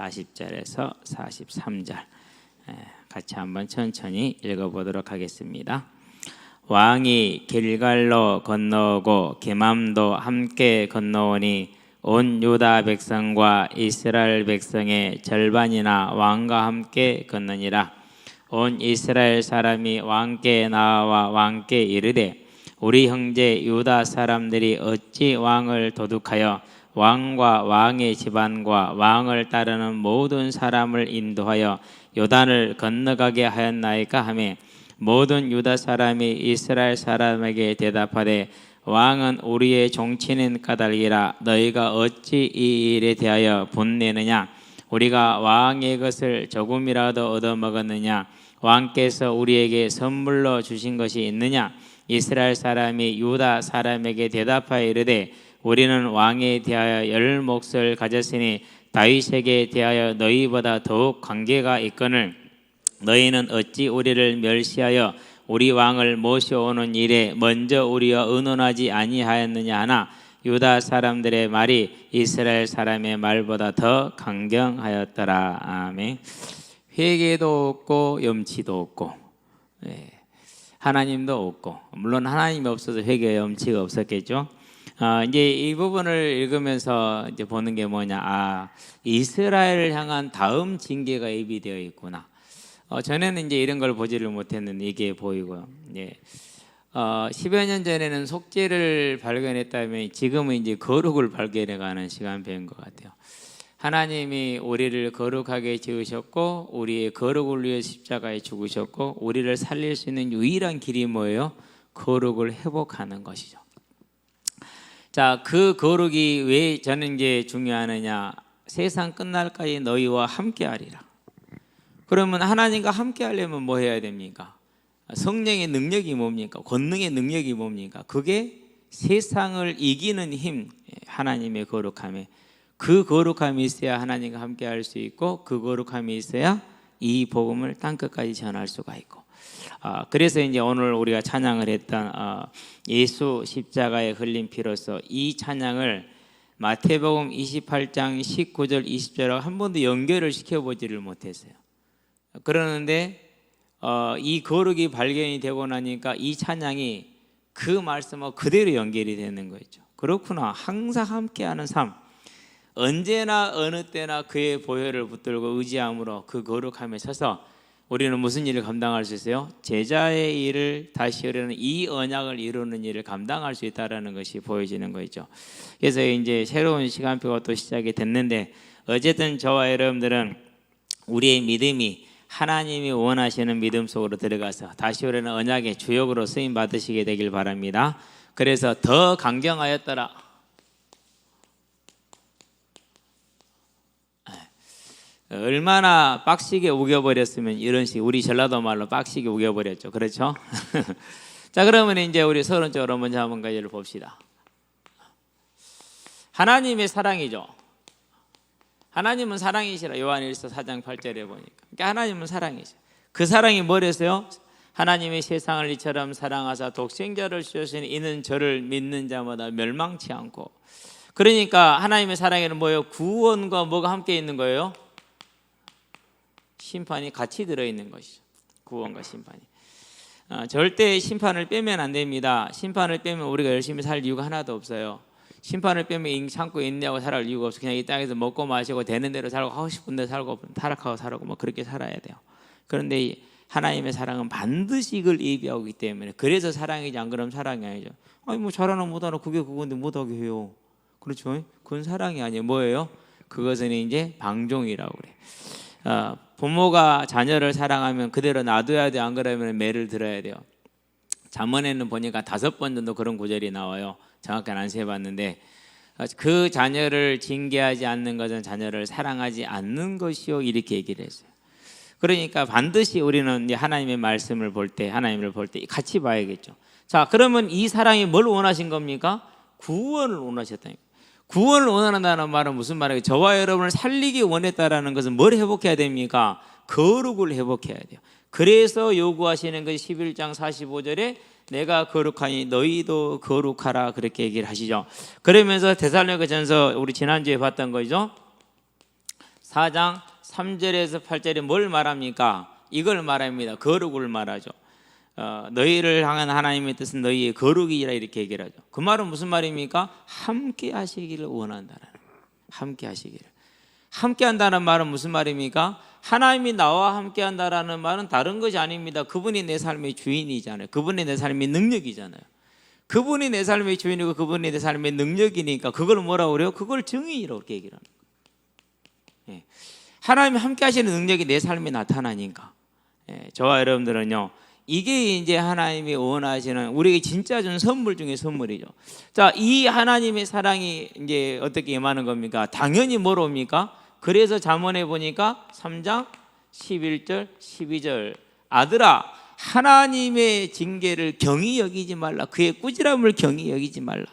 40절에서 43절 같이 한번 천천히 읽어보도록 하겠습니다. 왕이 길갈로 건너오고 게맘도 함께 건너오니 온 유다 백성과 이스라엘 백성의 절반이나 왕과 함께 건너니라. 온 이스라엘 사람이 왕께 나와 왕께 이르되 우리 형제 유다 사람들이 어찌 왕을 도둑하여 왕과 왕의 집안과 왕을 따르는 모든 사람을 인도하여 요단을 건너가게 하였나이까 하며 모든 유다 사람이 이스라엘 사람에게 대답하되 왕은 우리의 종치는 까닭이라 너희가 어찌 이 일에 대하여 분내느냐? 우리가 왕의 것을 조금이라도 얻어먹었느냐? 왕께서 우리에게 선물로 주신 것이 있느냐? 이스라엘 사람이 유다 사람에게 대답하여 이르되 우리는 왕에 대하여 열 몫을 가졌으니 다윗에게 대하여 너희보다 더욱 관계가 있거늘 너희는 어찌 우리를 멸시하여 우리 왕을 모셔오는 일에 먼저 우리와 의논하지 아니하였느냐 하나 유다 사람들의 말이 이스라엘 사람의 말보다 더 강경하였더라. 아멘. 회개도 없고 염치도 없고 하나님도 없고, 물론 하나님이 없어서 회개와 염치가 없었겠죠. 이제 이 부분을 읽으면서 이제 보는 게 뭐냐? 이스라엘을 향한 다음 징계가 예비되어 있구나. 전에는 이제 이런 걸 보지를 못했는데 이게 보이고요. 10여 년 전에는 속죄를 발견했다면 지금은 이제 거룩을 발견해가는 시간표인 것 같아요. 하나님이 우리를 거룩하게 지으셨고 우리의 거룩을 위해 십자가에 죽으셨고 우리를 살릴 수 있는 유일한 길이 뭐예요? 거룩을 회복하는 것이죠. 자, 그 거룩이 왜 저는 이제 중요하느냐? 세상 끝날까지 너희와 함께하리라. 그러면 하나님과 함께하려면 뭐 해야 됩니까? 성령의 능력이 뭡니까? 권능의 능력이 뭡니까? 그게 세상을 이기는 힘, 하나님의 거룩함에 그 거룩함이 있어야 하나님과 함께할 수 있고 그 거룩함이 있어야 이 복음을 땅끝까지 전할 수가 있고 그래서 이제 오늘 우리가 찬양을 했던 예수 십자가에 흘린 피로서 이 찬양을 마태복음 28장 19절 20절하고 한 번도 연결을 시켜보지를 못했어요. 그러는데 이 거룩이 발견이 되고 나니까 이 찬양이 그 말씀과 그대로 연결이 되는 거죠. 그렇구나. 항상 함께하는 삶, 언제나 어느 때나 그의 보혈을 붙들고 의지함으로 그 거룩함에 서서 우리는 무슨 일을 감당할 수 있어요? 제자의 일을 다시 하려는 이 언약을 이루는 일을 감당할 수 있다는 것이 보여지는 거죠. 그래서 이제 새로운 시간표가 또 시작이 됐는데 어쨌든 저와 여러분들은 우리의 믿음이 하나님이 원하시는 믿음 속으로 들어가서 다시 오려는 언약의 주역으로 쓰임 받으시게 되길 바랍니다. 그래서 더 강경하였더라. 얼마나 빡시게 우겨버렸으면 이런 식, 우리 전라도 말로 빡시게 우겨버렸죠. 그렇죠? 자, 그러면 이제 우리 서론적으로 먼저 한번 가지를 봅시다. 하나님의 사랑이죠. 하나님은 사랑이시라. 요한일서 4장 8절에 보니까. 그러니까 하나님은 사랑이시라. 그 사랑이 뭐랬어요? 하나님의 세상을 이처럼 사랑하사 독생자를 주셨으니 이는 저를 믿는 자마다 멸망치 않고. 그러니까 하나님의 사랑에는 뭐예요? 구원과 뭐가 함께 있는 거예요? 심판이 같이 들어있는 것이죠. 구원과 심판이. 절대 심판을 빼면 안 됩니다. 심판을 빼면 우리가 열심히 살 이유가 하나도 없어요. 심판을 빼면 참고 인내하고 살아갈 이유가 없어. 그냥 이 땅에서 먹고 마시고 되는 대로 살고 하고 싶은 대로 살고 타락하고 살고 뭐 그렇게 살아야 돼요. 그런데 하나님의 사랑은 반드시 이걸 예비하고 있기 때문에 그래서 사랑이지 안 그러면 사랑이 아니죠. 아니 뭐 잘하나 못하나 그게 그건데 못하게 해요. 그렇죠? 그건 사랑이 아니에요. 뭐예요? 그것은 이제 방종이라고 그래. 부모가 자녀를 사랑하면 그대로 놔둬야 돼. 안 그러면 매를 들어야 돼요. 잠언에는 보니까 5번 정도 그런 구절이 나와요. 정확하게 안 세봤는데 그 자녀를 징계하지 않는 것은 자녀를 사랑하지 않는 것이요 이렇게 얘기를 했어요. 그러니까 반드시 우리는 이제 하나님의 말씀을 볼 때 하나님을 볼 때 같이 봐야겠죠. 자, 그러면 이 사랑이 뭘 원하신 겁니까? 구원을 원하셨다니까. 구원을 원한다는 말은 무슨 말이에요? 저와 여러분을 살리기 원했다라는 것은 뭘 회복해야 됩니까? 거룩을 회복해야 돼요. 그래서 요구하시는 것이 11장 45절에 내가 거룩하니 너희도 거룩하라 그렇게 얘기를 하시죠. 그러면서 데살로니가전서 우리 지난주에 봤던 거죠. 4장 3절에서 8절에 뭘 말합니까? 이걸 말합니다. 거룩을 말하죠. 너희를 향한 하나님의 뜻은 너희의 거룩이라 이렇게 얘기를 하죠. 그 말은 무슨 말입니까? 함께 하시기를 원한다라는, 함께 하시기를. 함께 한다는 말은 무슨 말입니까? 하나님이 나와 함께 한다라는 말은 다른 것이 아닙니다. 그분이 내 삶의 주인이잖아요. 그분이 내 삶의 능력이잖아요. 그분이 내 삶의 주인이고 그분이 내 삶의 능력이니까 그걸 뭐라고 그래요? 그걸 정의라고 이렇게 얘기를 합니다. 예. 하나님이 함께 하시는 능력이 내 삶에 나타나니까. 예. 저와 여러분들은요, 이게 이제 하나님이 원하시는 우리에게 진짜 준 선물 중에 선물이죠. 자, 이 하나님의 사랑이 이제 어떻게 임하는 겁니까? 당연히 뭐로 옵니까? 그래서 잠언에 보니까 3장 11절 12절 아들아 하나님의 징계를 경히 여기지 말라. 그의 꾸지람을 경히 여기지 말라.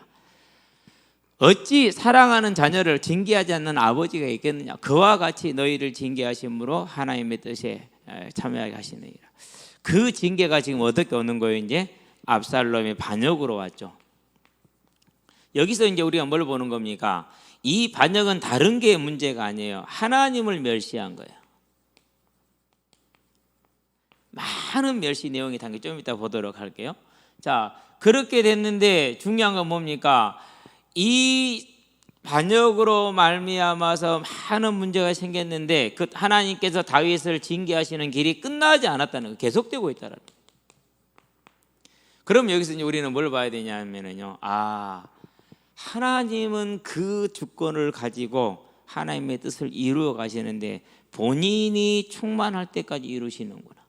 어찌 사랑하는 자녀를 징계하지 않는 아버지가 있겠느냐. 그와 같이 너희를 징계하심으로 하나님의 뜻에 참여하게 하시느니라. 그 징계가 지금 어떻게 오는 거예요? 이제 압살롬의 반역으로 왔죠. 여기서 이제 우리가 뭘 보는 겁니까? 이 반역은 다른 게 문제가 아니에요. 하나님을 멸시한 거예요. 많은 멸시 내용이 담겨 좀 이따 보도록 할게요. 자, 그렇게 됐는데 중요한 건 뭡니까? 이 반역으로 말미암아서 많은 문제가 생겼는데 그 하나님께서 다윗을 징계하시는 길이 끝나지 않았다는 거, 계속되고 있다는 거. 그럼 여기서 이제 우리는 뭘 봐야 되냐면요, 하나님은 그 주권을 가지고 하나님의 뜻을 이루어 가시는데 본인이 충만할 때까지 이루시는구나.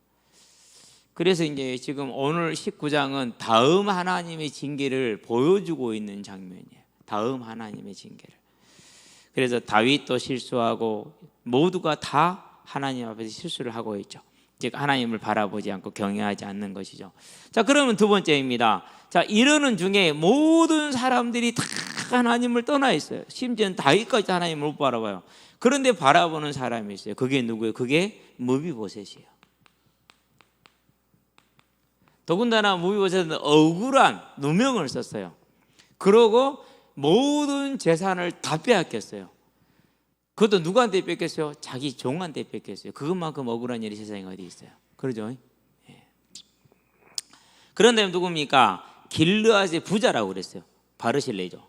그래서 이제 지금 오늘 19장은 다음 하나님의 징계를 보여주고 있는 장면이에요. 다음 하나님의 징계를. 그래서 다윗도 실수하고 모두가 다 하나님 앞에서 실수를 하고 있죠. 즉 하나님을 바라보지 않고 경외하지 않는 것이죠. 자, 그러면 두 번째입니다. 자, 이러는 중에 모든 사람들이 다 하나님을 떠나 있어요. 심지어는 다윗까지 하나님을 못 바라봐요. 그런데 바라보는 사람이 있어요. 그게 누구예요? 그게 무비보셋이에요. 더군다나 무비보셋은 억울한 누명을 썼어요. 그러고 모든 재산을 다 빼앗겼어요. 그것도 누구한테 뺏겼어요? 자기 종한테 뺏겼어요. 그것만큼 억울한 일이 세상에 어디 있어요? 그러죠? 예. 그런데 누굽니까? 길르앗의 부자라고 그랬어요. 바르실레이죠.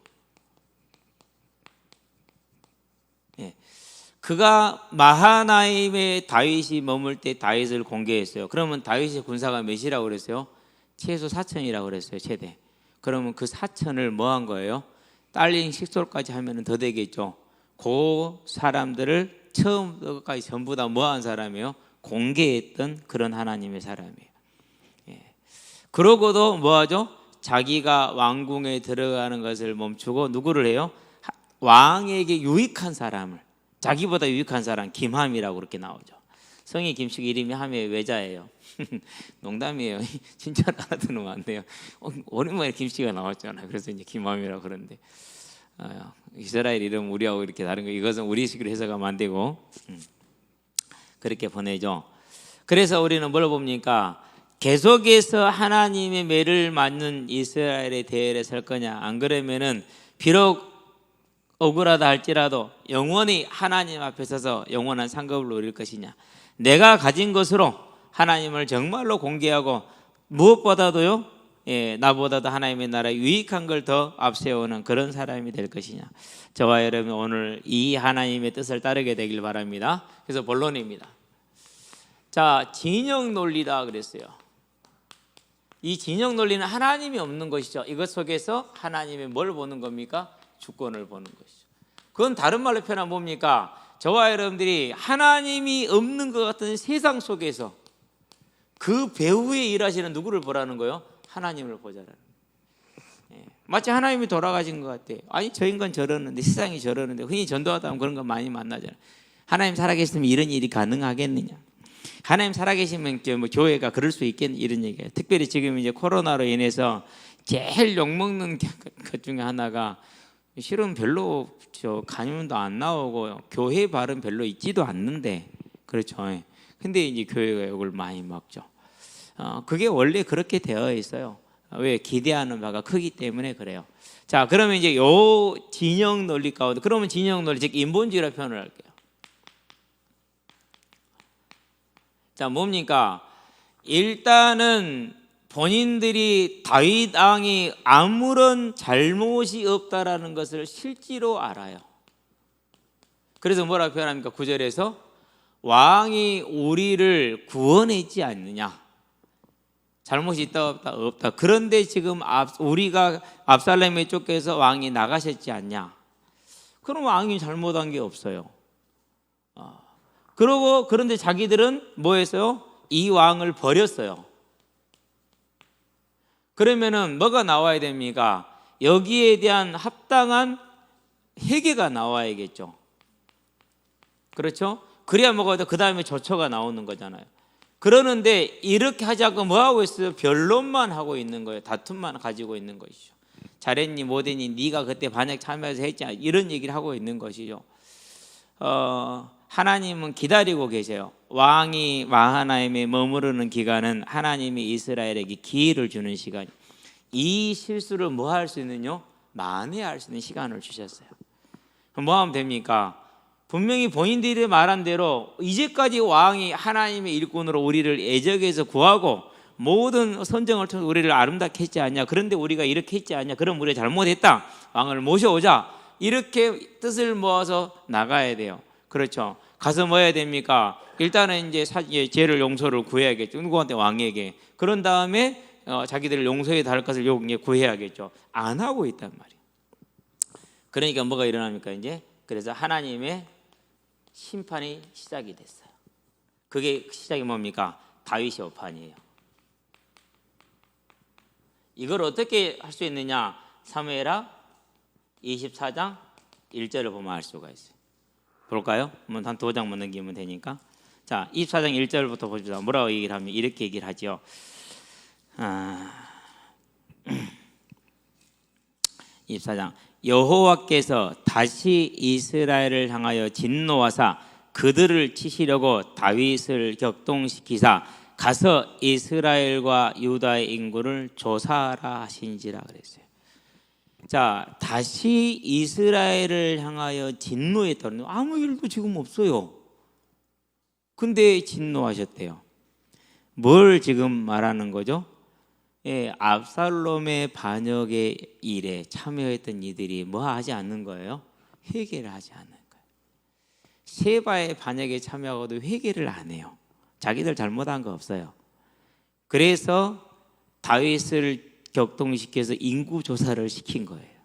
예. 그가 마하나임에 다윗이 머물 때 다윗을 공개했어요. 그러면 다윗의 군사가 몇이라고 그랬어요? 최소 4천이라고 그랬어요. 최대. 그러면 그 4천을 뭐 한 거예요? 딸린 식솔까지 하면 더 되겠죠. 그 사람들을 처음부터까지 전부 다 뭐 한 사람이에요? 공개했던 그런 하나님의 사람이에요. 예. 그러고도 뭐 하죠? 자기가 왕궁에 들어가는 것을 멈추고 누구를 해요? 왕에게 유익한 사람을, 자기보다 유익한 사람, 김함이라고 그렇게 나오죠. 성이 김씨 이름이 함의 외자예요. 농담이에요. 진짜로 알아두면 안 돼요. 오랜만에 김씨가 나왔잖아요. 그래서 이제 김함이라고 그러는데 이스라엘 이름 우리하고 이렇게 다른 거, 이것은 우리식으로 해석하면 안 되고 그렇게 보내죠. 그래서 우리는 뭘 봅니까? 계속해서 하나님의 매를 맞는 이스라엘의 대열에 설 거냐, 안 그러면은 비록 억울하다 할지라도 영원히 하나님 앞에 서서 영원한 상급을 누릴 것이냐, 내가 가진 것으로 하나님을 정말로 공개하고 무엇보다도요, 나보다도 하나님의 나라에 유익한 걸 더 앞세우는 그런 사람이 될 것이냐. 저와 여러분 오늘 이 하나님의 뜻을 따르게 되길 바랍니다. 그래서 본론입니다. 자, 진영 논리다 그랬어요. 이 진영 논리는 하나님이 없는 것이죠. 이것 속에서 하나님이 뭘 보는 겁니까? 주권을 보는 것이죠. 그건 다른 말로 표현하면 뭡니까? 저와 여러분들이 하나님이 없는 것 같은 세상 속에서 그 배후에 일하시는 누구를 보라는 거예요? 하나님을 보자라는 거예요. 마치 하나님이 돌아가신 것 같아. 아니 저 인간 저러는데, 세상이 저러는데, 흔히 전도하다 보면 그런 거 많이 만나잖아요. 하나님 살아계시면 이런 일이 가능하겠느냐, 하나님 살아계시면 뭐 교회가 그럴 수 있겠느냐, 이런 얘기예요. 특별히 지금 이제 코로나로 인해서 제일 욕먹는 것 중에 하나가 실은 별로 간염도 안 나오고 교회 발은 별로 있지도 않는데, 그렇죠. 근데 이제 교회가 욕을 많이 먹죠. 그게 원래 그렇게 되어 있어요. 왜? 기대하는 바가 크기 때문에 그래요. 자, 그러면 이제 요 진영 논리 가운데, 그러면 진영 논리, 즉 인본주의라 표현을 할게요. 자, 뭡니까? 일단은 본인들이 다윗 왕이 아무런 잘못이 없다라는 것을 실제로 알아요. 그래서 뭐라고 표현합니까? 9절에서 왕이 우리를 구원했지 않느냐. 잘못이 있다 없다? 없다. 그런데 지금 우리가 압살롬에 쫓겨서 왕이 나가셨지 않냐. 그럼 왕이 잘못한 게 없어요. 그런데 자기들은 뭐 했어요? 이 왕을 버렸어요. 그러면은 뭐가 나와야 됩니까? 여기에 대한 합당한 회개가 나와야겠죠. 그렇죠? 그래야 뭐가 돼? 그 다음에 조처가 나오는 거잖아요. 그러는데 이렇게 하자고 뭐 하고 있어요? 변론만 하고 있는 거예요. 다툼만 가지고 있는 것이죠. 잘했니 못했니 네가 그때 반역 참여해서 했지 이런 얘기를 하고 있는 것이죠. 하나님은 기다리고 계세요. 왕이 마하나임에 머무르는 기간은 하나님이 이스라엘에게 기회를 주는 시간. 이 실수를 뭐 할 수 있느냐? 만회할 수 있는 시간을 주셨어요. 그럼 뭐 하면 됩니까? 분명히 본인들이 말한 대로 이제까지 왕이 하나님의 일꾼으로 우리를 애적에서 구하고 모든 선정을 통해 우리를 아름답게 했지 않냐. 그런데 우리가 이렇게 했지 않냐. 그럼 우리가 잘못했다. 왕을 모셔오자. 이렇게 뜻을 모아서 나가야 돼요. 그렇죠. 가서 뭐 해야 됩니까? 일단은 이제 죄를 용서를 구해야겠죠. 누구한테? 왕에게. 그런 다음에 자기들을 용서해 달 것을 구해야겠죠. 안 하고 있단 말이에요. 그러니까 뭐가 일어납니까? 이제 그래서 하나님의 심판이 시작이 됐어요. 그게 시작이 뭡니까? 다윗의 오판이에요. 이걸 어떻게 할 수 있느냐? 사무엘하 24장 1절을 보면 알 수가 있어요. 볼까요? 한 2장만 넘기면 되니까. 자, 24장 1절부터 보시죠. 뭐라고 얘기를 하면 이렇게 얘기를 하죠. 24장 여호와께서 다시 이스라엘을 향하여 진노하사 그들을 치시려고 다윗을 격동시키사 가서 이스라엘과 유다의 인구를 조사하라 하신지라 그랬어요. 자, 다시 이스라엘을 향하여 진노했다는 아무 일도 지금 없어요. 근데 진노하셨대요. 뭘 지금 말하는 거죠? 압살롬의 반역의 일에 참여했던 이들이 뭐 하지 않는 거예요? 회개를 하지 않는 거예요. 세바의 반역에 참여하고도 회개를 안 해요. 자기들 잘못한 거 없어요. 그래서 다윗을 격동시켜서 인구 조사를 시킨 거예요.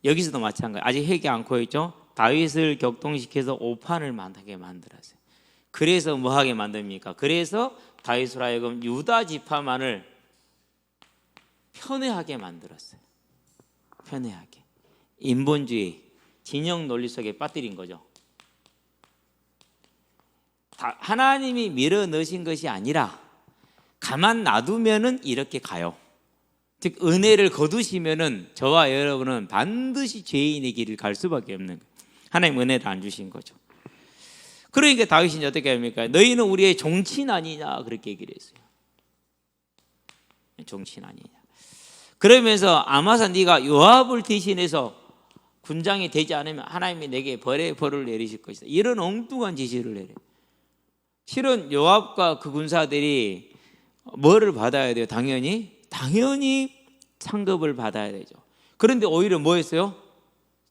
여기서도 마찬가지. 아직 회개 않고 있죠. 다윗을 격동시켜서 오판을 만들게 만들었어요. 그래서 뭐 하게 만듭니까? 그래서 다윗으로 하여금 유다 지파만을 편애하게 만들었어요. 편애하게. 인본주의, 진영 논리 속에 빠뜨린 거죠. 하나님이 밀어넣으신 것이 아니라 가만 놔두면은 이렇게 가요. 즉 은혜를 거두시면은 저와 여러분은 반드시 죄인의 길을 갈 수밖에 없는 거예요. 하나님 은혜를 안 주신 거죠. 그러니까 다윗이 어떻게 합니까? 너희는 우리의 종친 아니냐 그렇게 얘기를 했어요. 종친 아니냐. 그러면서 아마사 네가 요압을 대신해서 군장이 되지 않으면 하나님이 내게 벌을 내리실 것이다. 이런 엉뚱한 지시를 내려요. 실은 요압과 그 군사들이 뭐를 받아야 돼요? 당연히 상급을 받아야 되죠. 그런데 오히려 뭐 했어요?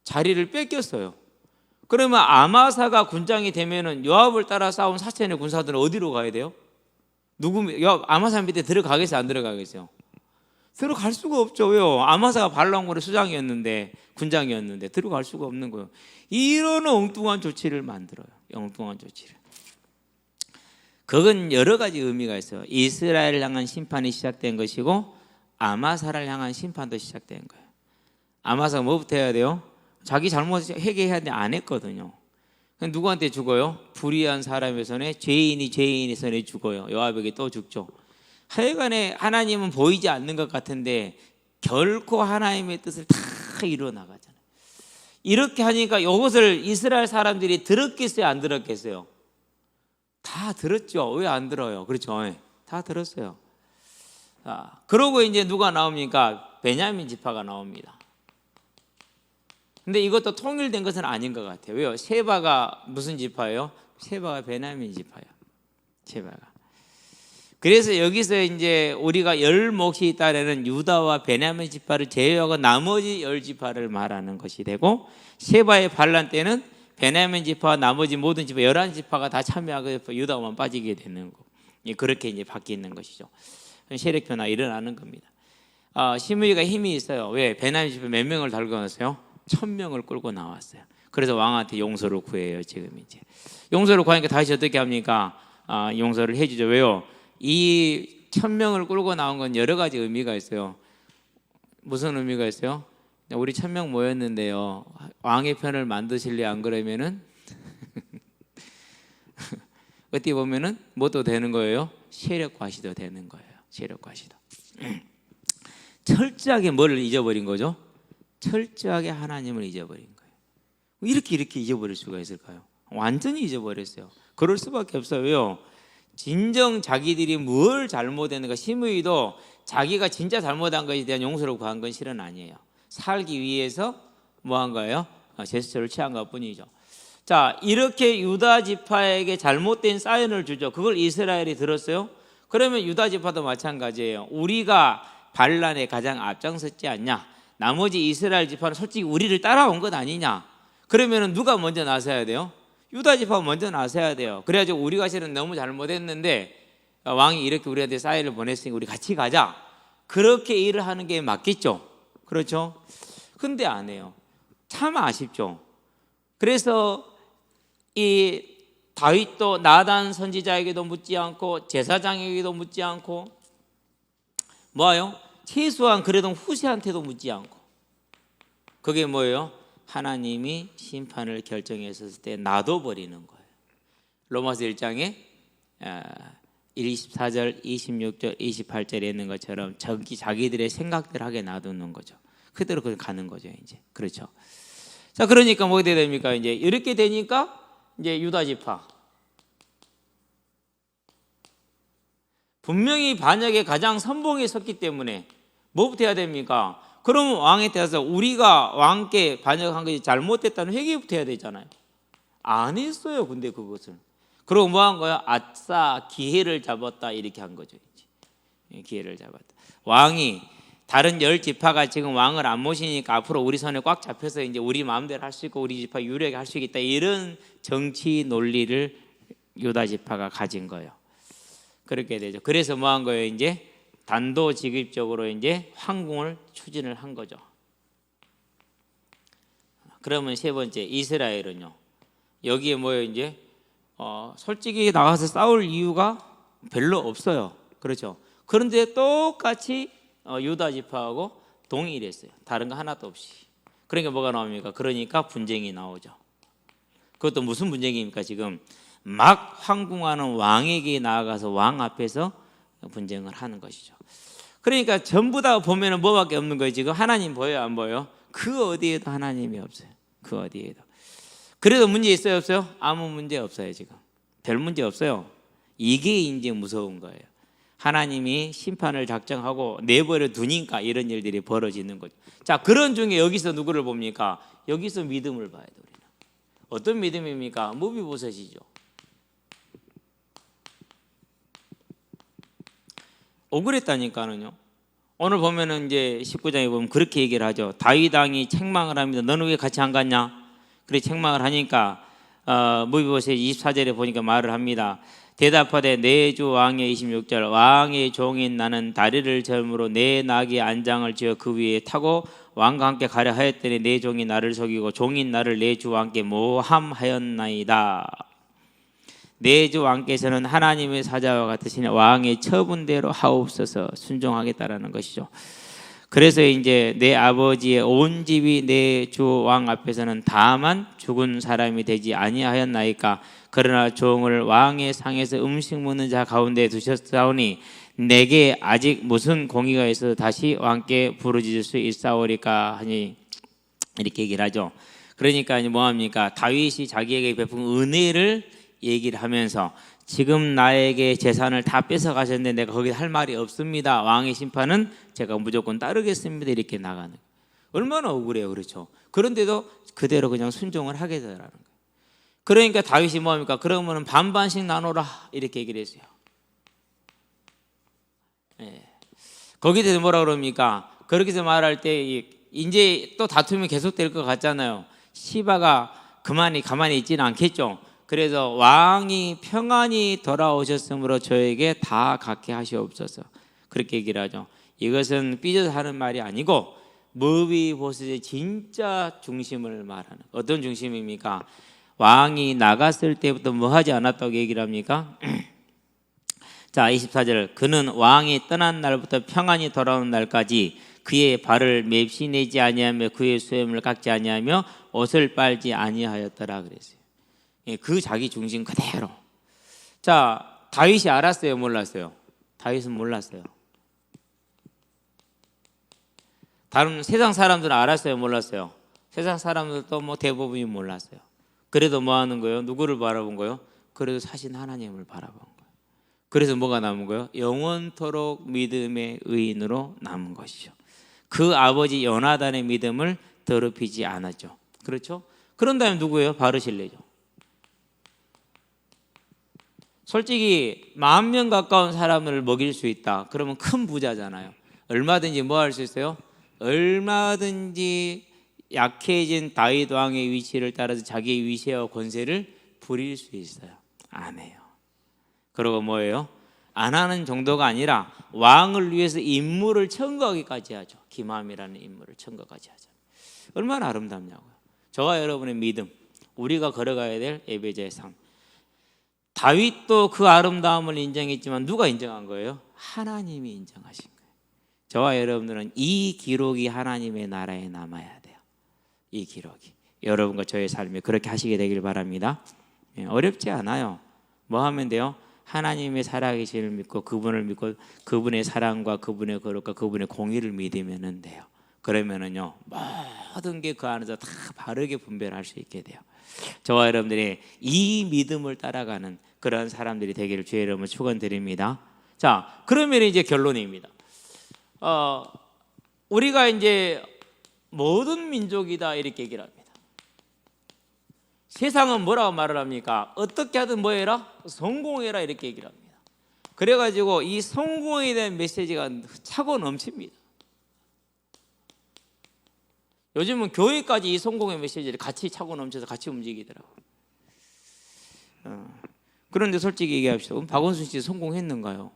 자리를 뺏겼어요. 그러면 아마사가 군장이 되면은 요압을 따라 싸운 사천의 군사들은 어디로 가야 돼요? 요압 아마사 밑에 들어가겠어요? 안 들어가겠어요? 들어갈 수가 없죠. 왜요? 아마사가 반란군의 수장이었는데 군장이었는데 들어갈 수가 없는 거예요. 이런 엉뚱한 조치를 만들어요. 엉뚱한 조치를. 그건 여러 가지 의미가 있어요. 이스라엘을 향한 심판이 시작된 것이고 아마사를 향한 심판도 시작된 거예요. 아마사가 뭐부터 해야 돼요? 자기 잘못 회개해야 되는데 안 했거든요. 누구한테 죽어요? 불의한 사람의 손에 죄인이 손에 죽어요. 요압에게 또 죽죠. 하여간에 하나님은 보이지 않는 것 같은데 결코 하나님의 뜻을 다 이루어 나가잖아요. 이렇게 하니까 이것을 이스라엘 사람들이 들었겠어요? 안 들었겠어요? 다 들었죠. 왜 안 들어요? 그렇죠. 다 들었어요. 그러고 이제 누가 나옵니까? 베냐민 지파가 나옵니다. 근데 이것도 통일된 것은 아닌 것 같아요. 왜요? 세바가 무슨 지파예요? 세바가 베냐민 지파예요. 세바가. 그래서 여기서 이제 우리가 열 몫이 있다라는 유다와 베냐민 지파를 제외하고 나머지 열 지파를 말하는 것이 되고, 세바의 반란 때는 베냐민 지파와 나머지 모든 지파 11지파가 다 참여하고 유다만 빠지게 되는 거. 그렇게 이제 바뀌는 것이죠. 세력 변화 일어나는 겁니다. 시므이가 힘이 있어요. 왜? 베냐민 지파 몇 명을 달고 나왔어요? 1000명을 끌고 나왔어요. 그래서 왕한테 용서를 구해요. 지금 이제 용서를 구하니까 다시 어떻게 합니까? 용서를 해주죠. 왜요? 이 1000명을 끌고 나온 건 여러 가지 의미가 있어요. 무슨 의미가 있어요? 우리 1000명 모였는데요, 왕의 편을 만드실래? 안 그러면은 어떻게 보면은 뭐도 되는 거예요? 세력 과시도 되는 거예요. 세력 과시도. 철저하게 뭐를 잊어버린 거죠? 철저하게 하나님을 잊어버린 거예요. 이렇게 잊어버릴 수가 있을까요? 완전히 잊어버렸어요. 그럴 수밖에 없어요. 왜요? 진정 자기들이 뭘 잘못했는가. 시므이도 자기가 진짜 잘못한 것에 대한 용서를 구한 건 실은 아니에요. 살기 위해서 뭐 한 거예요? 제스처를 취한 것 뿐이죠. 자, 이렇게 유다 지파에게 잘못된 사인을 주죠. 그걸 이스라엘이 들었어요. 그러면 유다 지파도 마찬가지예요. 우리가 반란에 가장 앞장섰지 않냐? 나머지 이스라엘 지파는 솔직히 우리를 따라온 것 아니냐? 그러면 누가 먼저 나서야 돼요? 유다 지파가 먼저 나서야 돼요. 그래가지고 우리가 실은 너무 잘못했는데 왕이 이렇게 우리한테 사인을 보냈으니 우리 같이 가자. 그렇게 일을 하는 게 맞겠죠? 그렇죠? 근데 안 해요. 참 아쉽죠. 그래서 이 다윗도 나단 선지자에게도 묻지 않고 제사장에게도 묻지 않고 뭐예요? 최소한 그래도 후세한테도 묻지 않고, 그게 뭐예요? 하나님이 심판을 결정했을 때 놔둬버리는 거예요. 로마서 1장에 24절, 26절, 28절에 있는 것처럼 자기들의 생각들 하게 놔두는 거죠. 그대로 가는 거죠. 이제 그렇죠. 자, 그러니까 뭐가 됩니까? 이제 이렇게 되니까 이제 유다 지파 분명히 반역에 가장 선봉에 섰기 때문에 뭐부터 해야 됩니까? 그러면 왕에 대해서 우리가 왕께 반역한 것이 잘못됐다는 회개부터 해야 되잖아요. 안 했어요. 근데 그것을. 그리고 뭐 한 거야? 아싸, 기회를 잡았다. 이렇게 한 거죠. 이제. 기회를 잡았다. 왕이 다른 10지파가 지금 왕을 안 모시니까 앞으로 우리 손에 꽉 잡혀서 이제 우리 마음대로 할 수 있고 우리 지파 유리하게 할 수 있겠다. 이런 정치 논리를 유다 지파가 가진 거예요. 그렇게 되죠. 그래서 뭐 한 거예요? 이제 단도직입적으로 이제 황궁을 추진을 한 거죠. 그러면 세 번째, 이스라엘은요. 여기에 뭐예요? 이제 솔직히 나가서 싸울 이유가 별로 없어요. 그렇죠. 그런데 똑같이 유다 지파하고 동일했어요. 다른 거 하나도 없이. 그러니까 뭐가 나옵니까? 그러니까 분쟁이 나오죠. 그것도 무슨 분쟁입니까? 지금 막 황궁하는 왕에게 나아가서 왕 앞에서 분쟁을 하는 것이죠. 그러니까 전부 다 보면은 뭐밖에 없는 거예요. 지금 하나님 보여요, 안 보여요? 그 어디에도 하나님이 없어요. 그 어디에도. 그래도 문제 있어요, 없어요? 아무 문제 없어요. 지금 별 문제 없어요. 이게 이제 무서운 거예요. 하나님이 심판을 작정하고 내버려 두니까 이런 일들이 벌어지는 거죠. 자, 그런 중에 여기서 누구를 봅니까? 여기서 믿음을 봐야 돼요. 우리는. 어떤 믿음입니까? 무비보셋이죠. 억울했다니까는요. 오늘 보면은 이제 19장에 보면 그렇게 얘기를 하죠. 다윗 왕이 책망을 합니다. 너는 왜 같이 안 갔냐? 그래 책망을 하니까 무비보셋 24절에 보니까 말을 합니다. 대답하되 내 주 왕의 26절 왕의 종인 나는 다리를 절므로 내 나귀 안장을 지어 그 위에 타고 왕과 함께 가려 하였더니 내 종이 나를 속이고 종인 나를 내 주 왕께 모함하였나이다. 내 주 왕께서는 하나님의 사자와 같으신 왕의 처분대로 하옵소서. 순종하겠다라는 것이죠. 그래서 이제 내 아버지의 온 집이 내 주 왕 앞에서는 다만 죽은 사람이 되지 아니하였나이까. 그러나 종을 왕의 상에서 음식 먹는 자 가운데 두셨사오니 내게 아직 무슨 공의가 있어서 다시 왕께 부르짖을 수 있사오리까 하니, 이렇게 얘기를 하죠. 그러니까 뭐합니까? 다윗이 자기에게 베푼 은혜를 얘기를 하면서 지금 나에게 재산을 다 뺏어 가셨는데 내가 거기 할 말이 없습니다. 왕의 심판은 제가 무조건 따르겠습니다. 이렇게 나가는 거예요. 얼마나 억울해요. 그렇죠. 그런데도 그대로 그냥 순종을 하게 되라는 거예요. 그러니까 다윗이 뭐합니까? 그러면은 반반씩 나눠라. 이렇게 얘기를 했어요. 예. 거기에 대해서 뭐라 그럽니까? 그렇게 해서 말할 때 이제 또 다툼이 계속될 것 같잖아요. 시바가 가만히 있지는 않겠죠. 그래서 왕이 평안히 돌아오셨으므로 저에게 다 갖게 하시옵소서. 그렇게 얘기를 하죠. 이것은 삐져서 하는 말이 아니고 머비보셋의 진짜 중심을 말하는, 어떤 중심입니까? 왕이 나갔을 때부터 뭐 하지 않았다고 얘기를 합니까? 자, 24절. 그는 왕이 떠난 날부터 평안히 돌아오는 날까지 그의 발을 맵시내지 아니하며 그의 수염을 깎지 아니하며 옷을 빨지 아니하였더라 그랬어요. 그 자기 중심 그대로. 자, 다윗이 알았어요, 몰랐어요? 다윗은 몰랐어요. 다른 세상 사람들은 알았어요, 몰랐어요? 세상 사람들도 뭐 대부분이 몰랐어요. 그래도 뭐 하는 거예요? 누구를 바라본 거예요? 그래도 사신 하나님을 바라본 거예요. 그래서 뭐가 남은 거예요? 영원토록 믿음의 의인으로 남은 것이죠. 그 아버지 요나단의 믿음을 더럽히지 않았죠. 그렇죠? 그런 다음에 누구예요? 바르실레죠. 솔직히 10,000명 가까운 사람을 먹일 수 있다. 그러면 큰 부자잖아요. 얼마든지 뭐 할 수 있어요? 얼마든지 약해진 다윗 왕의 위치를 따라서 자기의 위세와 권세를 부릴 수 있어요. 안 해요. 그리고 뭐예요? 안 하는 정도가 아니라 왕을 위해서 인물을 청구하기까지 하죠. 기맘이라는 인물을 청구까지 하죠. 얼마나 아름답냐고요. 저와 여러분의 믿음, 우리가 걸어가야 될 예배자의 삶. 다윗도 그 아름다움을 인정했지만 누가 인정한 거예요? 하나님이 인정하신 거예요. 저와 여러분들은 이 기록이 하나님의 나라에 남아야 돼요. 이 기록이 여러분과 저의 삶에 그렇게 하시게 되길 바랍니다. 어렵지 않아요. 뭐 하면 돼요? 하나님의 살아계심을 믿고 그분을 믿고 그분의 사랑과 그분의 거룩과 그분의 공의를 믿으면 돼요. 그러면은요 모든 게 그 안에서 다 바르게 분별할 수 있게 돼요. 저와 여러분들이 이 믿음을 따라가는 그런 사람들이 되기를 주의 이름으로 축원드립니다. 자, 그러면 이제 결론입니다. 우리가 이제 모든 민족이다 이렇게 얘기를 합니다. 세상은 뭐라고 말을 합니까? 어떻게 하든 뭐 해라? 성공해라 이렇게 얘기를 합니다. 그래가지고 이 성공에 대한 메시지가 차고 넘칩니다. 요즘은 교회까지 이 성공의 메시지를 같이 차고 넘쳐서 같이 움직이더라고요. 그런데 솔직히 얘기합시다. 박원순 씨 성공했는가요?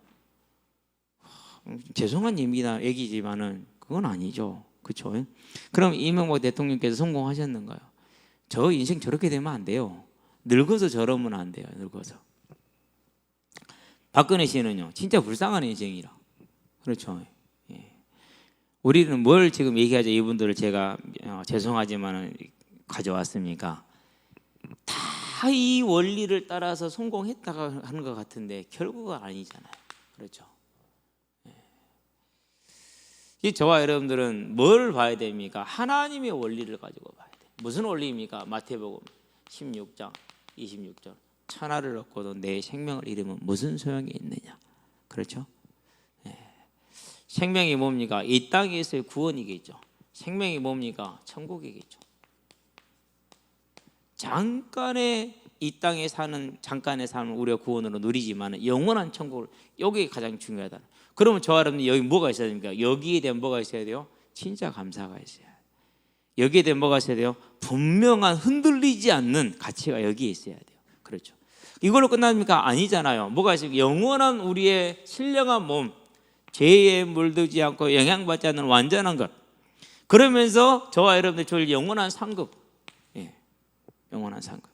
죄송한 얘기지만은 그건 아니죠. 그렇죠? 그럼 이명박 대통령께서 성공하셨는가요? 저 인생 저렇게 되면 안 돼요. 늙어서 저러면 안 돼요. 늙어서. 박근혜 씨는요, 진짜 불쌍한 인생이라. 그렇죠. 예. 우리는 뭘 지금 얘기하죠? 이분들을 제가 죄송하지만 가져왔습니까? 다 이 원리를 따라서 성공했다가 하는 것 같은데 결국은 아니잖아요. 그렇죠. 이 저와 여러분들은 뭘 봐야 됩니까? 하나님의 원리를 가지고 봐야 돼요. 무슨 원리입니까? 마태복음 16장 26절. 천하를 얻고도 내 생명을 잃으면 무슨 소용이 있느냐. 그렇죠? 생명이 뭡니까? 이 땅에서의 구원이겠죠. 생명이 뭡니까? 천국이겠죠. 잠깐의 이 땅에 사는 잠깐의 삶을 우리가 구원으로 누리지만 영원한 천국을, 여기 가장 중요하다. 그러면 저와 여러분 여기 뭐가 있어야 됩니까? 여기에 대한 뭐가 있어야 돼요? 진짜 감사가 있어야 돼요. 여기에 대한 뭐가 있어야 돼요? 분명한 흔들리지 않는 가치가 여기에 있어야 돼요. 그렇죠. 이걸로 끝납니까? 아니잖아요. 뭐가 있어요? 영원한 우리의 신령한 몸, 죄에 물들지 않고 영향받지 않는 완전한 것. 그러면서 저와 여러분들 줄 영원한 상급. 영원한 상급.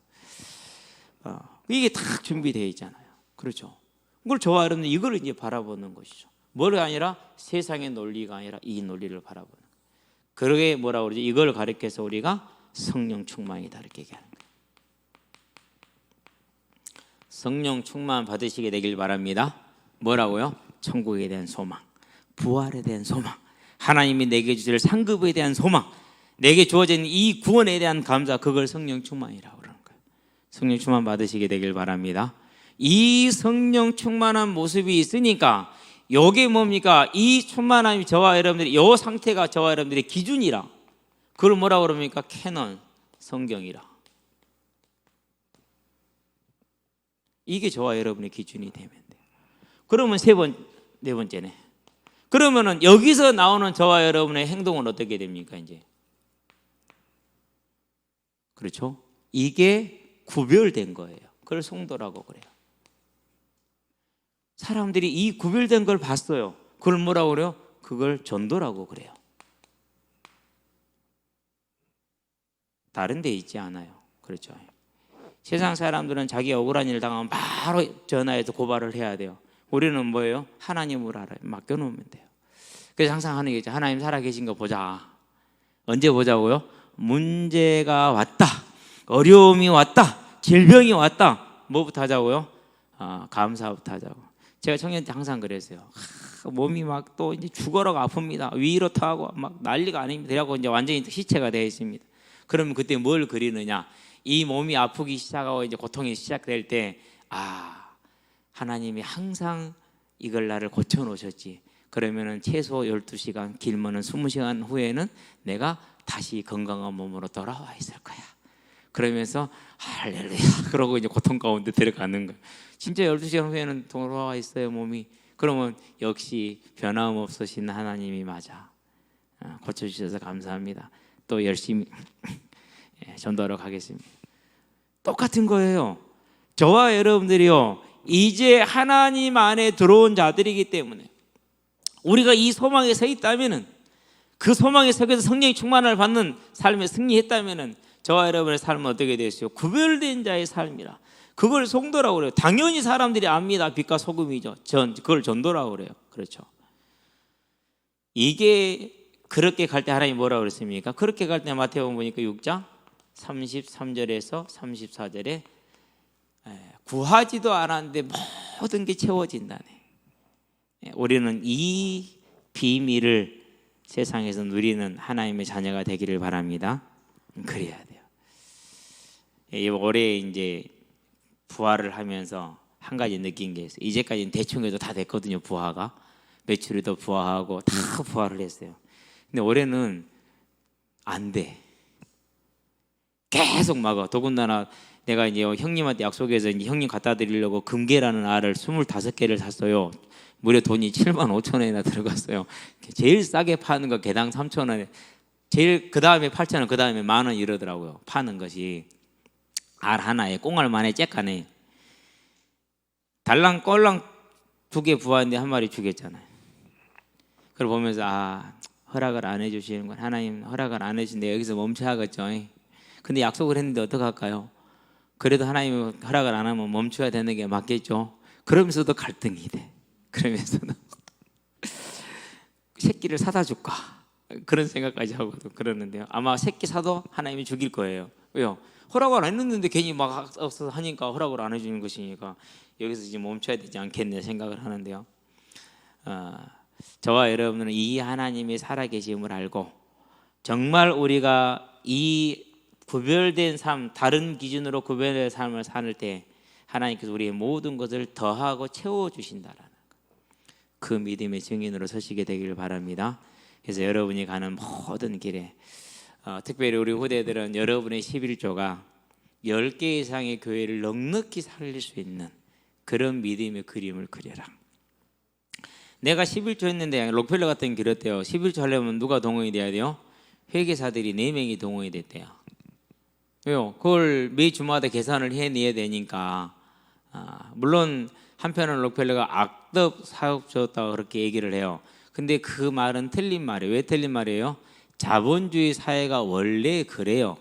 이게 다 준비되어 있잖아요. 그렇죠. 그걸 저와 여러분들 이걸 이제 바라보는 것이죠. 뭘 아니라 세상의 논리가 아니라 이 논리를 바라보는 거예요. 그러게 뭐라고 그러지? 이걸 가리켜서 우리가 성령 충만이다 이렇게 얘기하는 거예요. 성령 충만 받으시게 되길 바랍니다. 뭐라고요? 천국에 대한 소망, 부활에 대한 소망, 하나님이 내게 주실 상급에 대한 소망, 내게 주어진 이 구원에 대한 감사, 그걸 성령 충만이라고 그러는 거예요. 성령 충만 받으시게 되길 바랍니다. 이 성령 충만한 모습이 있으니까 이게 뭡니까? 이 충만함이 저와 여러분들이, 이 상태가 저와 여러분들의 기준이라. 그걸 뭐라고 그럽니까? 캐논, 성경이라. 이게 저와 여러분의 기준이 되면 돼요. 그러면 네 번째네. 그러면은 여기서 나오는 저와 여러분의 행동은 어떻게 됩니까? 이제 그렇죠? 이게 구별된 거예요. 그걸 성도라고 그래요. 사람들이 이 구별된 걸 봤어요. 그걸 뭐라고 그래요? 그걸 전도라고 그래요. 다른 데 있지 않아요. 그렇죠? 세상 사람들은 자기 억울한 일 당하면 바로 전화해서 고발을 해야 돼요. 우리는 뭐예요? 하나님을 알아요. 맡겨놓으면 돼요. 그래서 항상 하는 게 있죠. 하나님 살아계신 거 보자. 언제 보자고요? 문제가 왔다, 어려움이 왔다, 질병이 왔다. 뭐부터 하자고요? 감사부터 하자고. 제가 청년 때 항상 그랬어요. 몸이 막 또 이제 죽어라고 아픕니다. 위로 타고 막 난리가 아닙니다. 그래갖고 이제 완전히 시체가 되어 있습니다. 그러면 그때 뭘 그리느냐? 이 몸이 아프기 시작하고 이제 고통이 시작될 때, 하나님이 항상 이걸 나를 고쳐 놓으셨지. 그러면은 최소 12시간, 길면은 20시간 후에는 내가 다시 건강한 몸으로 돌아와 있을 거야. 그러면서 할렐루야 그러고 이제 고통 가운데 들어가는 거예요. 진짜 12시간 후에는 돌아와 있어요, 몸이. 그러면 역시 변함없으신 하나님이 맞아. 고쳐주셔서 감사합니다. 또 열심히 전도하러 가겠습니다. 똑같은 거예요. 저와 여러분들이요, 이제 하나님 안에 들어온 자들이기 때문에 우리가 이 소망에 서 있다면은, 그 소망에 서서 성령의 충만을 받는 삶에 승리했다면은 저와 여러분의 삶은 어떻게 되었어요? 구별된 자의 삶이라. 그걸 성도라고 그래요. 당연히 사람들이 압니다. 빛과 소금이죠. 그걸 전도라고 그래요. 그렇죠. 이게 그렇게 갈 때 하나님이 뭐라고 그랬습니까? 그렇게 갈 때 마태복음 보니까 6장 33절에서 34절에 구하지도 않았는데 모든 게 채워진다네. 우리는 이 비밀을 세상에서 누리는 하나님의 자녀가 되기를 바랍니다. 그래야 돼요. 올해 이제 부활을 하면서 한 가지 느낀 게 있어요. 이제까지는 대충 해도 다 됐거든요. 부활가 매출도 부활하고 다 부활을 했어요. 근데 올해는 안 돼. 계속 막아. 더군다나 내가 이제 형님한테 약속해서 이제 형님 갖다 드리려고 금괴라는 알을 25개를 샀어요. 무려 돈이 75,000원이나 들어갔어요. 제일 싸게 파는 거 개당 3,000원에, 제일 그 다음에 8,000원, 그 다음에 10,000원 이러더라고요. 파는 것이 알 하나에 꽁알만에 쬐까네. 달랑 꼴랑 2개 부화인데 한 마리 죽였잖아요. 그걸 보면서 허락을 안 해주시는 건, 하나님 허락을 안 해주신데 여기서 멈춰야겠죠. 근데 약속을 했는데 어떡할까요? 그래도 하나님이 허락을 안 하면 멈춰야 되는 게 맞겠죠. 그러면서도 갈등이 돼. 그러면서도 새끼를 사다 줄까, 그런 생각까지 하고 그러는데요. 아마 새끼 사도 하나님이 죽일 거예요. 왜요? 허락을 안 했는데 괜히 막 없어서 하니까 허락을 안 해주는 것이니까 여기서 이제 멈춰야 되지 않겠네 생각을 하는데요. 저와 여러분은 이 하나님의 살아계심을 알고 정말 우리가 이 구별된 삶, 다른 기준으로 구별된 삶을 살 때 하나님께서 우리의 모든 것을 더하고 채워주신다라는 것, 그 믿음의 증인으로 서시게 되기를 바랍니다. 그래서 여러분이 가는 모든 길에 특별히 우리 후대들은 여러분의 11조가 10개 이상의 교회를 넉넉히 살릴 수 있는 그런 믿음의 그림을 그려라. 내가 11조 했는데 록펠러 같은 게 그랬대요. 11조 하려면 누가 동원이 돼야 돼요? 회계사들이 4명이 동원이 됐대요. 왜요? 그걸 매 주마다 계산을 해내야 되니까. 물론 한편은 록펠러가 악덕 사업주였다고 그렇게 얘기를 해요. 근데 그 말은 틀린 말이에요. 왜 틀린 말이에요? 자본주의 사회가 원래 그래요.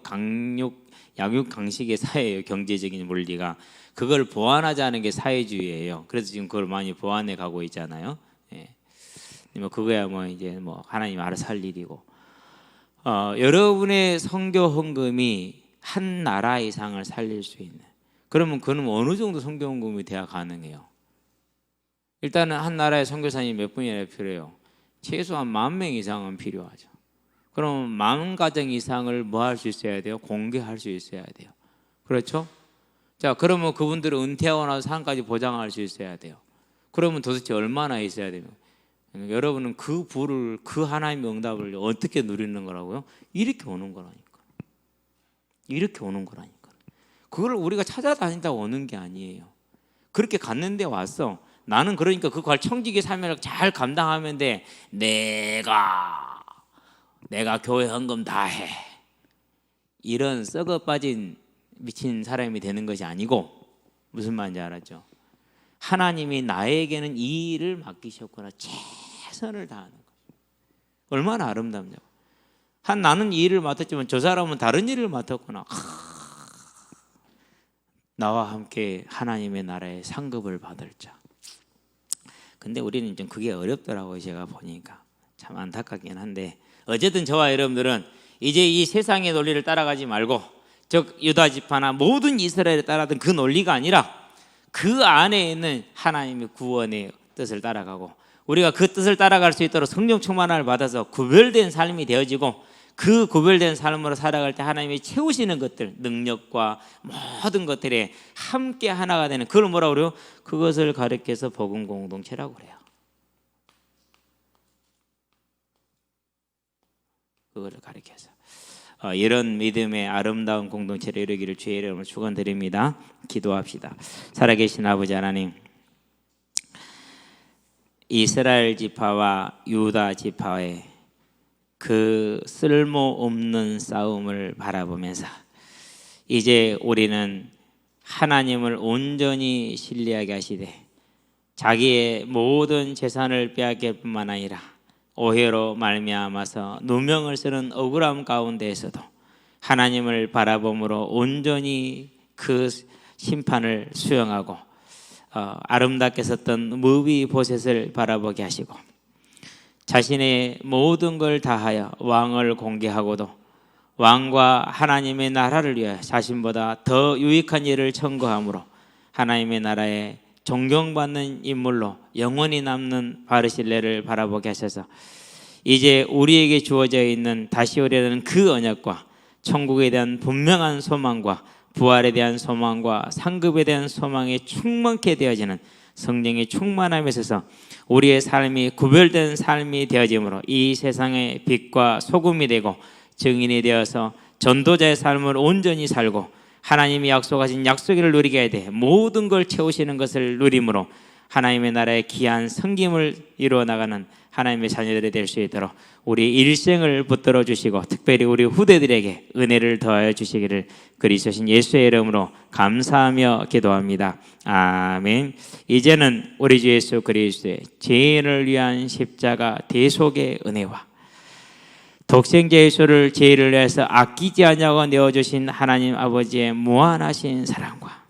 양육 강식의 사회예요. 경제적인 원리가. 그걸 보완하자는 게 사회주의예요. 그래서 지금 그걸 많이 보완해 가고 있잖아요. 뭐 그거야 뭐 이제 뭐 하나님 알아서 할 일이고. 여러분의 선교 헌금이 한 나라 이상을 살릴 수 있는, 그러면 그는 어느 정도 선교 헌금이 돼야 가능해요? 일단은 한 나라에 선교사님이 몇 분이나 필요해요? 최소한 10,000명 이상은 필요하죠. 그럼 10,000 가정 이상을 뭐 할 수 있어야 돼요? 공개할 수 있어야 돼요. 그렇죠? 자, 그러면 그분들은 은퇴하고 나서 삶까지 보장할 수 있어야 돼요. 그러면 도대체 얼마나 있어야 돼요? 여러분은 그 부를, 그 하나님의 응답을 어떻게 누리는 거라고요? 이렇게 오는 거라니까. 이렇게 오는 거라니까. 그걸 우리가 찾아다닌다고 오는 게 아니에요. 그렇게 갔는데 왔어. 나는 그러니까 그 청지기 사명을 잘 감당하면 돼. 내가 교회 헌금 다 해. 이런 썩어 빠진 미친 사람이 되는 것이 아니고, 무슨 말인지 알았죠? 하나님이 나에게는 이 일을 맡기셨구나, 최선을 다하는 거죠. 얼마나 아름답냐고. 나는 이 일을 맡았지만 저 사람은 다른 일을 맡았구나. 나와 함께 하나님의 나라의 상급을 받을 자. 근데 우리는 좀 그게 어렵더라고요. 제가 보니까 참 안타깝긴 한데, 어쨌든 저와 여러분들은 이제 이 세상의 논리를 따라가지 말고, 즉 유다 지파나 모든 이스라엘을 따라던 그 논리가 아니라 그 안에 있는 하나님의 구원의 뜻을 따라가고, 우리가 그 뜻을 따라갈 수 있도록 성령 충만함을 받아서 구별된 삶이 되어지고, 그 구별된 삶으로 살아갈 때 하나님이 채우시는 것들, 능력과 모든 것들에 함께 하나가 되는, 그걸 뭐라고 그래요? 그것을 가리켜서 복음 공동체라고 그래요. 그거를 가리켜서 이런 믿음의 아름다운 공동체를 이루기를 주의 이름으로 축원드립니다. 기도합시다. 살아계신 아버지 하나님, 이스라엘 지파와 유다 지파의 그 쓸모없는 싸움을 바라보면서 이제 우리는 하나님을 온전히 신뢰하게 하시되 자기의 모든 재산을 빼앗길 뿐만 아니라 오해로 말미암아서 누명을 쓰는 억울함 가운데에서도 하나님을 바라봄으로 온전히 그 심판을 수용하고 아름답게 섰던 무비보셋을 바라보게 하시고, 자신의 모든 걸 다하여 왕을 공개하고도 왕과 하나님의 나라를 위하여 자신보다 더 유익한 일을 청구함으로 하나님의 나라에 존경받는 인물로 영원히 남는 바르실레를 바라보게 하셔서 이제 우리에게 주어져 있는 다시 오려는 그 언약과 천국에 대한 분명한 소망과 부활에 대한 소망과 상급에 대한 소망이 충만케 되어지는 성령의 충만함에 있어서 우리의 삶이 구별된 삶이 되어짐으로 이 세상의 빛과 소금이 되고 증인이 되어서 전도자의 삶을 온전히 살고 하나님이 약속하신 약속을 누리게 해야 돼. 모든 걸 채우시는 것을 누림으로 하나님의 나라의 귀한 섬김을 이루어 나가는 하나님의 자녀들이 될 수 있도록 우리 일생을 붙들어 주시고, 특별히 우리 후대들에게 은혜를 더하여 주시기를 그리스도신 예수의 이름으로 감사하며 기도합니다. 아멘. 이제는 우리 주 예수 그리스도의 죄인을 위한 십자가 대속의 은혜와 독생자 예수를 죄를 위해서 아끼지 않냐고 내어주신 하나님 아버지의 무한하신 사랑과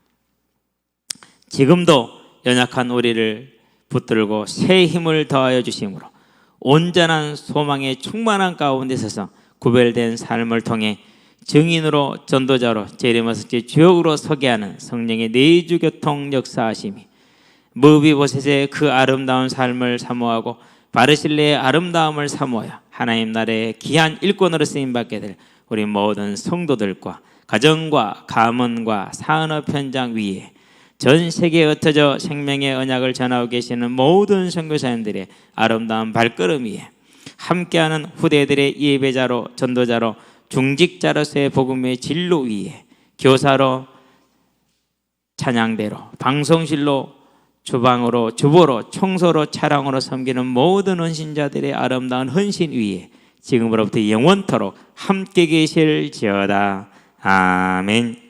지금도 연약한 우리를 붙들고 새 힘을 더하여 주심으로 온전한 소망의 충만한 가운데 서서 구별된 삶을 통해 증인으로 전도자로 재림하셨지 주역으로 서게 하는 성령의 내주교통 역사하심이 무비보셋의 그 아름다운 삶을 사모하고 바르실레의 아름다움을 사모하여 하나님 나라의 귀한 일꾼으로 쓰임받게 될 우리 모든 성도들과 가정과 가문과 산업 현장 위에 전 세계에 흩어져 생명의 언약을 전하고 계시는 모든 선교사님들의 아름다운 발걸음 위에 함께하는 후대들의 예배자로 전도자로 중직자로서의 복음의 진로 위에 교사로 찬양대로 방송실로 주방으로 주보로 청소로 차량으로 섬기는 모든 헌신자들의 아름다운 헌신 위에 지금으로부터 영원토록 함께 계실지어다. 아멘.